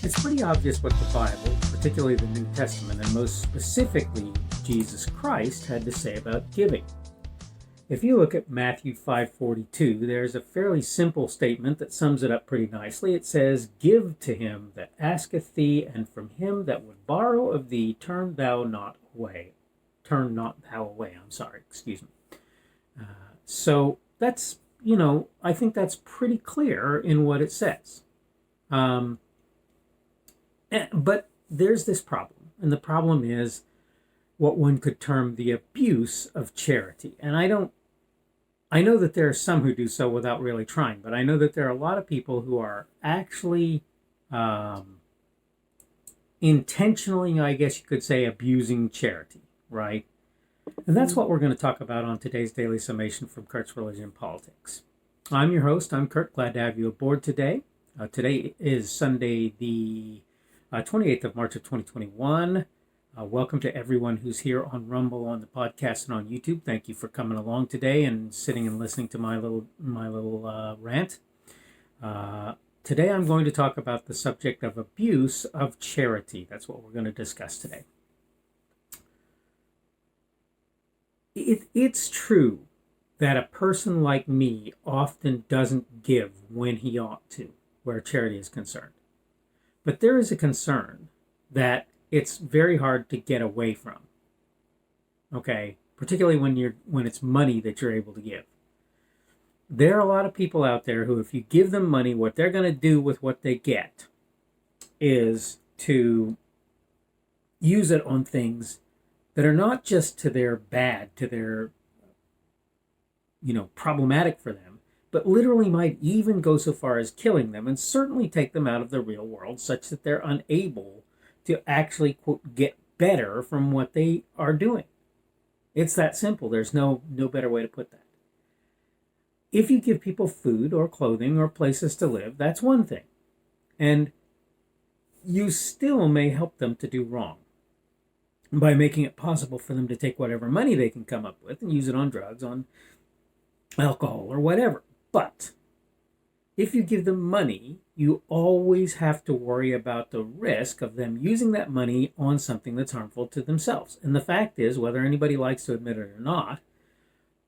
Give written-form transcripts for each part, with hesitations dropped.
It's pretty obvious what the Bible, particularly the New Testament, and most specifically Jesus Christ, had to say about giving. If you look at Matthew 5:42, there's a fairly simple statement that sums it up pretty nicely. It says, "Give to him that asketh thee, and from him that would borrow of thee, turn not thou away." Excuse me. So that's, I think that's pretty clear in what it says. But there's this problem, and the problem is what one could term the abuse of charity. And I know that there are some who do so without really trying, but I know that there are a lot of people who are actually intentionally, I guess you could say, abusing charity, right? And that's what we're going to talk about on today's Daily Summation from Kurt's Religion and Politics. I'm your host. I'm Kurt. Glad to have you aboard today. Today is Sunday, the 28th of March of 2021. Welcome to everyone who's here on Rumble, on the podcast, and on YouTube. Thank you for coming along today and sitting and listening to my little rant. Today I'm going to talk about the subject of abuse of charity. That's what we're going to discuss today. It's true that a person like me often doesn't give when he ought to, where charity is concerned. But there is a concern that it's very hard to get away from. Okay, particularly when it's money that you're able to give. There are a lot of people out there who, if you give them money, what they're going to do with what they get is to use it on things that are not just to their bad, to their, problematic for them, but literally might even go so far as killing them and certainly take them out of the real world such that they're unable to actually, quote, get better from what they are doing. It's that simple. There's no better way to put that. If you give people food or clothing or places to live, that's one thing. And you still may help them to do wrong by making it possible for them to take whatever money they can come up with and use it on drugs, on alcohol, or whatever. But if you give them money, you always have to worry about the risk of them using that money on something that's harmful to themselves. And the fact is, whether anybody likes to admit it or not,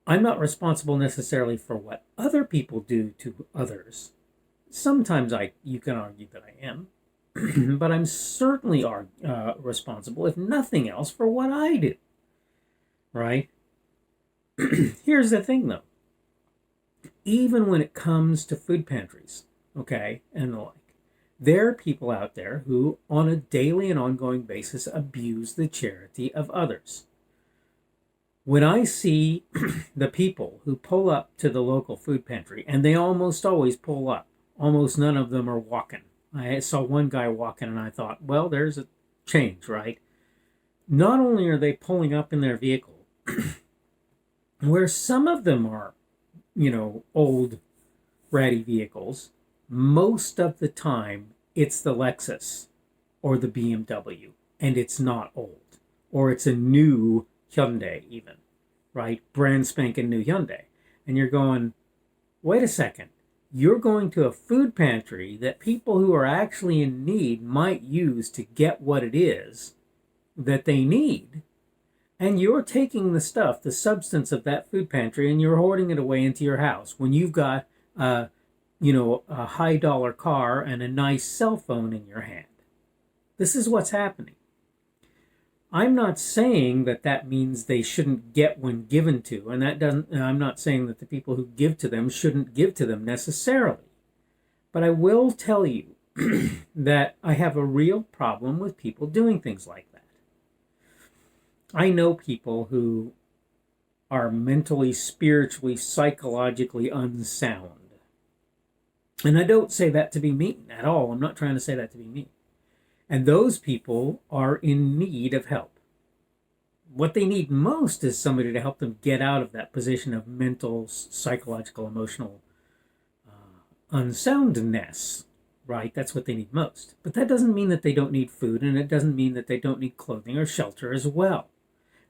I'm not responsible necessarily for what other people do to others. Sometimes you can argue that I am, but I'm certainly responsible, if nothing else, for what I do, right? Here's the thing, though. Even when it comes to food pantries, okay, and the like, there are people out there who, on a daily and ongoing basis, abuse the charity of others. When I see the people who pull up to the local food pantry, and they almost always pull up, almost none of them are walking. I saw one guy walking, and I thought, well, there's a change, right? Not only are they pulling up in their vehicle, where some of them are, old, ratty vehicles, most of the time it's the Lexus or the BMW, and it's not old. Or it's a new Hyundai even, right? Brand spanking new Hyundai. And you're going, wait a second. You're going to a food pantry that people who are actually in need might use to get what it is that they need. And you're taking the stuff, the substance of that food pantry, and you're hoarding it away into your house when you've got, a high dollar car and a nice cell phone in your hand. This is what's happening. I'm not saying that means they shouldn't get when given to, and I'm not saying that the people who give to them shouldn't give to them necessarily. But I will tell you that I have a real problem with people doing things like that. I know people who are mentally, spiritually, psychologically unsound. And I don't say that to be mean at all. I'm not trying to say that to be mean. And those people are in need of help. What they need most is somebody to help them get out of that position of mental, psychological, emotional unsoundness, right? That's what they need most. But that doesn't mean that they don't need food, and it doesn't mean that they don't need clothing or shelter as well.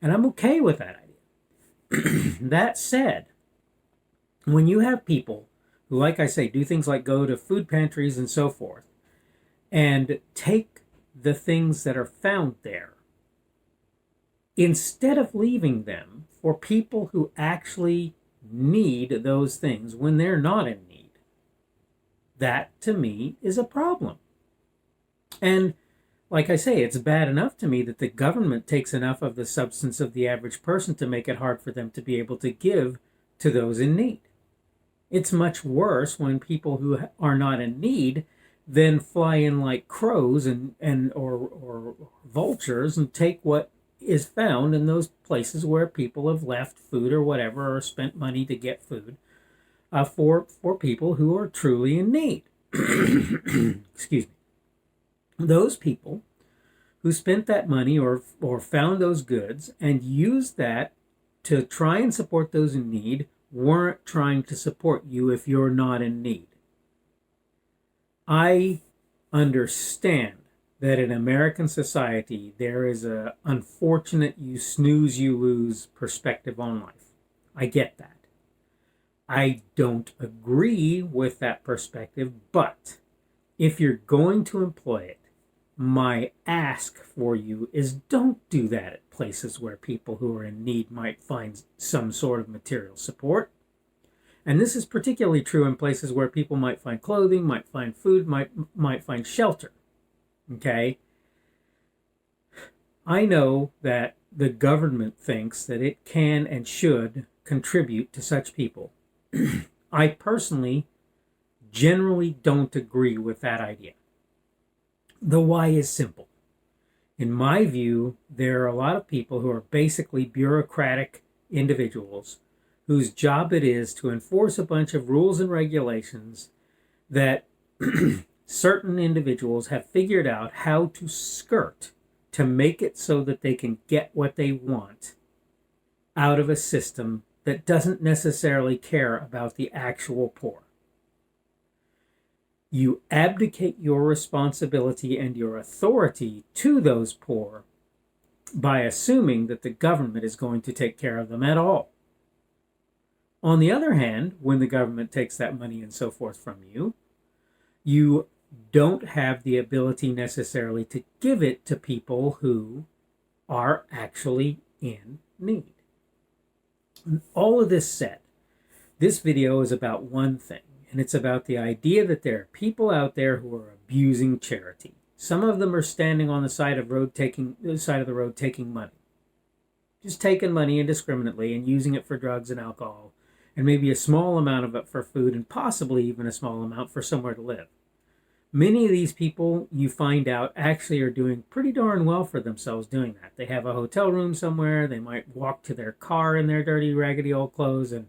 And I'm okay with that idea. That said, when you have people who, like I say, do things like go to food pantries and so forth, and take the things that are found there instead of leaving them for people who actually need those things when they're not in need. That, to me, is a problem. And like I say, it's bad enough to me that the government takes enough of the substance of the average person to make it hard for them to be able to give to those in need. It's much worse when people who are not in need then fly in like crows or vultures and take what is found in those places where people have left food or whatever, or spent money to get food for people who are truly in need. Excuse me. Those people who spent that money or found those goods and used that to try and support those in need weren't trying to support you if you're not in need. I understand that in American society there is a unfortunate you snooze, you lose perspective on life. I get that. I don't agree with that perspective, but if you're going to employ it, my ask for you is don't do that at places where people who are in need might find some sort of material support. And this is particularly true in places where people might find clothing, might find food, might find shelter. Okay? I know that the government thinks that it can and should contribute to such people. I personally generally don't agree with that idea. The why is simple. In my view, there are a lot of people who are basically bureaucratic individuals whose job it is to enforce a bunch of rules and regulations that certain individuals have figured out how to skirt to make it so that they can get what they want out of a system that doesn't necessarily care about the actual poor. You abdicate your responsibility and your authority to those poor by assuming that the government is going to take care of them at all. On the other hand, when the government takes that money and so forth from you, you don't have the ability necessarily to give it to people who are actually in need. All of this said, this video is about one thing. And it's about the idea that there are people out there who are abusing charity. Some of them are standing on the side of the road taking money. Just taking money indiscriminately and using it for drugs and alcohol, and maybe a small amount of it for food, and possibly even a small amount for somewhere to live. Many of these people, you find out, actually are doing pretty darn well for themselves doing that. They have a hotel room somewhere. They might walk to their car in their dirty, raggedy old clothes and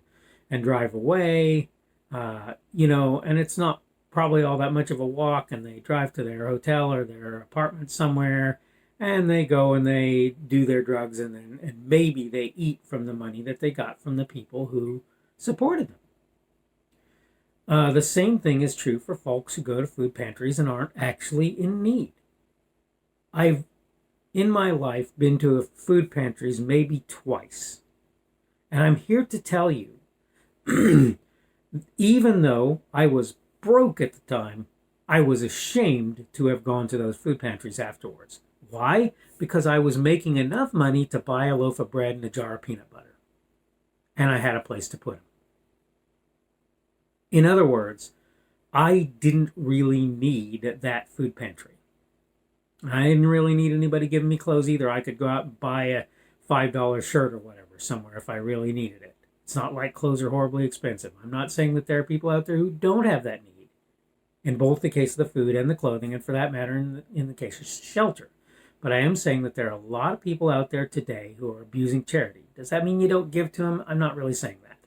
drive away. And it's not probably all that much of a walk, and they drive to their hotel or their apartment somewhere, and they go and they do their drugs, and maybe they eat from the money that they got from the people who supported them. The same thing is true for folks who go to food pantries and aren't actually in need. I've, in my life, been to food pantries maybe twice, and I'm here to tell you even though I was broke at the time, I was ashamed to have gone to those food pantries afterwards. Why? Because I was making enough money to buy a loaf of bread and a jar of peanut butter. And I had a place to put them. In other words, I didn't really need that food pantry. I didn't really need anybody giving me clothes either. I could go out and buy a $5 shirt or whatever somewhere if I really needed it. It's not like clothes are horribly expensive. I'm not saying that there are people out there who don't have that need, in both the case of the food and the clothing, and for that matter, in the case of shelter. But I am saying that there are a lot of people out there today who are abusing charity. Does that mean you don't give to them? I'm not really saying that.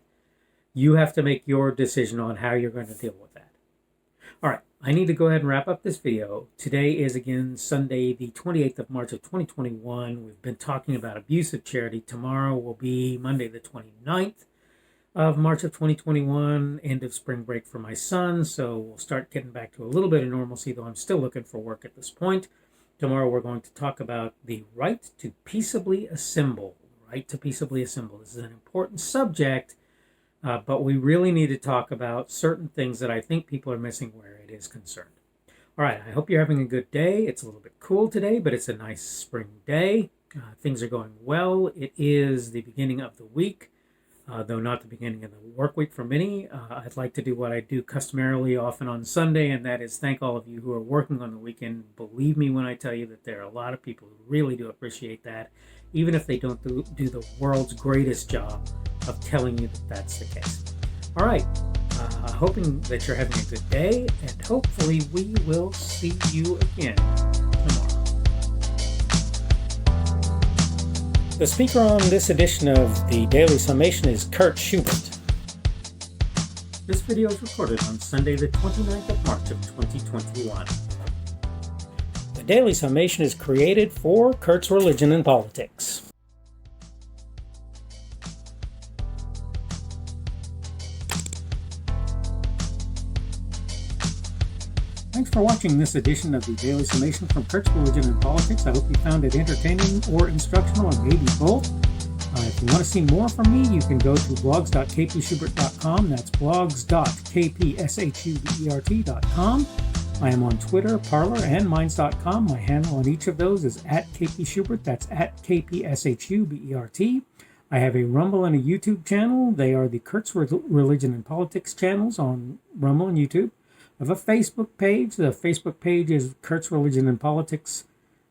You have to make your decision on how you're going to deal with that. All right, I need to go ahead and wrap up this video. Today is, again, Sunday, the 28th of March of 2021. We've been talking about abuse of charity. Tomorrow will be Monday, the 29th. Of March of 2021, end of spring break for my son, so we'll start getting back to a little bit of normalcy, though I'm still looking for work at this point. Tomorrow we're going to talk about the right to peaceably assemble. Right to peaceably assemble. This is an important subject, but we really need to talk about certain things that I think people are missing where it is concerned. All right, I hope you're having a good day. It's a little bit cool today, but it's a nice spring day. Things are going well. It is the beginning of the week, though not the beginning of the work week for many. I'd like to do what I do customarily often on Sunday, and that is thank all of you who are working on the weekend. Believe me when I tell you that there are a lot of people who really do appreciate that, even if they don't do the world's greatest job of telling you that that's the case. All right. Hoping that you're having a good day, and hopefully we will see you again tomorrow. The speaker on this edition of the Daily Summation is Kurt Schubert. This video is recorded on Sunday the 29th of March of 2021. The Daily Summation is created for Kurt's Religion and Politics. Thanks for watching this edition of the Daily Summation from Kurt's Religion and Politics. I hope you found it entertaining or instructional, or maybe both. If you want to see more from me, you can go to blogs.kpschubert.com. That's blogs.kpschubert.com. I am on Twitter, Parler, and Minds.com. My handle on each of those is @kpschubert. That's @kpschubert. I have a Rumble and a YouTube channel. They are the Kurt's Religion and Politics channels on Rumble and YouTube. I have a Facebook page. The Facebook page is Kurt's Religion and Politics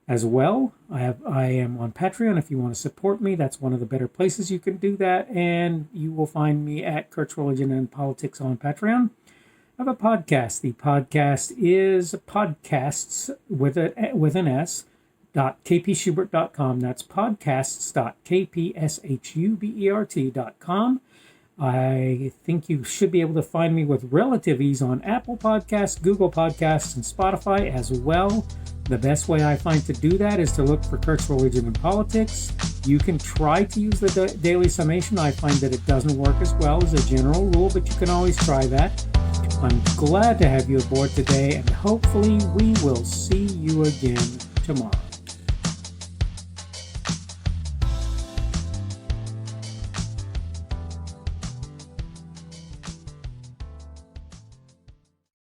as well. I am on Patreon. If you want to support me, that's one of the better places you can do that. And you will find me at Kurt's Religion and Politics on Patreon. I have a podcast. The podcast is podcasts with an S. .kpschubert.com. That's podcasts.kpschubert.com. I think you should be able to find me with relative ease on Apple Podcasts, Google Podcasts, and Spotify as well. The best way I find to do that is to look for Kurt's Religion and Politics. You can try to use the Daily Summation. I find that it doesn't work as well as a general rule, but you can always try that. I'm glad to have you aboard today, and hopefully we will see you again tomorrow.